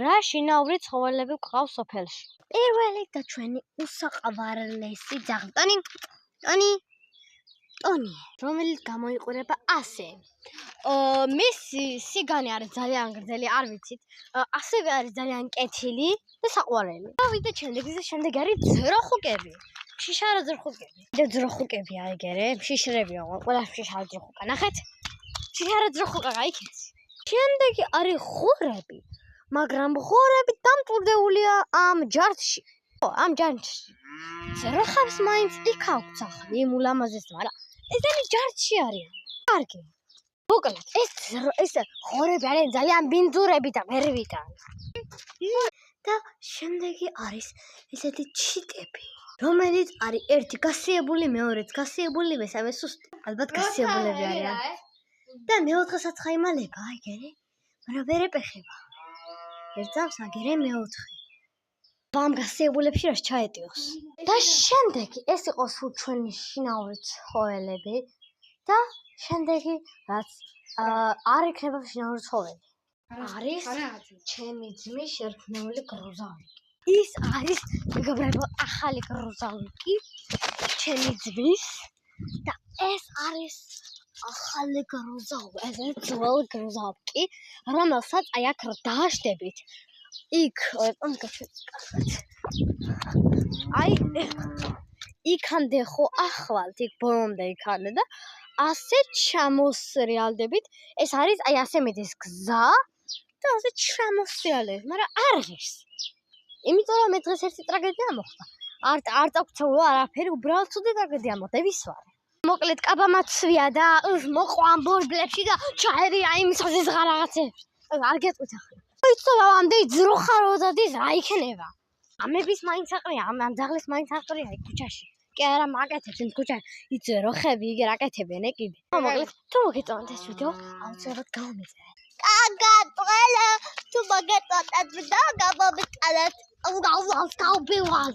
რა შინაური ცხოველები გვყავს სოფელში? პირველი და ჩვენი უსაყვარლესი ძაღლი ტონი, რომელიც გამოიყურება ასე. მისი სიგანი არის ძალიან გრძელი, არ ვიცით. ასევე არის ძალიან კეთილი და საყვარელი. დავიდეთ შემდეგ არის ძროხუკები. შიშარა ძროხუკები. და ძროხუკები აიგერე, შიშრებია, ყველა შიშარა ძროხუკა. ნახეთ. შიშარა ძროხუკა გაიქეთ. შემდეგი არის ღორები, მაგრამ ღორები დამტვრდებულია ამ ჯარში. ამ ჯარში. ძროხებს მაინც იქ აქვს სახლი, იმ ულამაზეს, მაგრამ ესენი ჯარში არიან. კარგი. მოკლედ, ეს ღორები არიან ძალიან ბინძურები და ვერვიდან. და შემდეგი არის ესეთი ჩიტები, რომელიც არის ერთი გასიებული, მეორეც გასიებული, მესამე სუსტი. ალბათ გასიებულები არიან. და მეოთხესაც ხაიმალება, აიგერე, მაგრამ ვერ ეპეხება. ერთს აგერე მეოთხე. ამ გასიებულებში რას ჩაეტიოს. და შემდეგი ეს იყო სულ ჩვენი შინაური ცხოველები და შემდეგი რაც არ იქნება შინაური ცხოველი. არის ჩემი ძმის შერქმეული გროზავიკი. ის არის მეგობრებო ახალი გროზავიკი ჩემი ძმის და ეს არის ახალი გროზავიკი, ეს ძველი გროზავიკი, რომელსაც აი აქ დააშდებით. იქ აი იქამდე ხო ახვალთ, იქ ბოლომდე იქამდე და ასე ჩამოსრიალდებით. ეს არის აი ასე მიდის გზა და ასე ჩამოსრიალდებით, მაგრამ არ ღირს. იმიტომ რომ მე დღეს ერთი ტრაგედია მოხდა. არ წაგწეულა არაფერი, უბრალოდ ცუდი ტრაგედია მოხდა, ვისვარე. მოკლედ კაბამაცვია და მოყვა ამ ბორბლებში და ჩაერია იმ სიზღ რაღაცებს. არ გეტყვით ახლა. იცოდა ამდენი ძროხა როდადის რა იქნება. ამების მაინც აყრია, ამ ძაღლის მაინც აყრია იქ ქუჩაში. კი არა მაკეთებს იმ ქუჩაში. იცი როხები იგი რაკეთებენ ეკიდე. მოკლედ თუ მოგეწონათ ეს ვიდეო, აუცილებლად გამომიწერეთ. კაგატყელა თუ მოგეწონათ ეს ვიდეო, გამომიწერეთ. გავბილვალ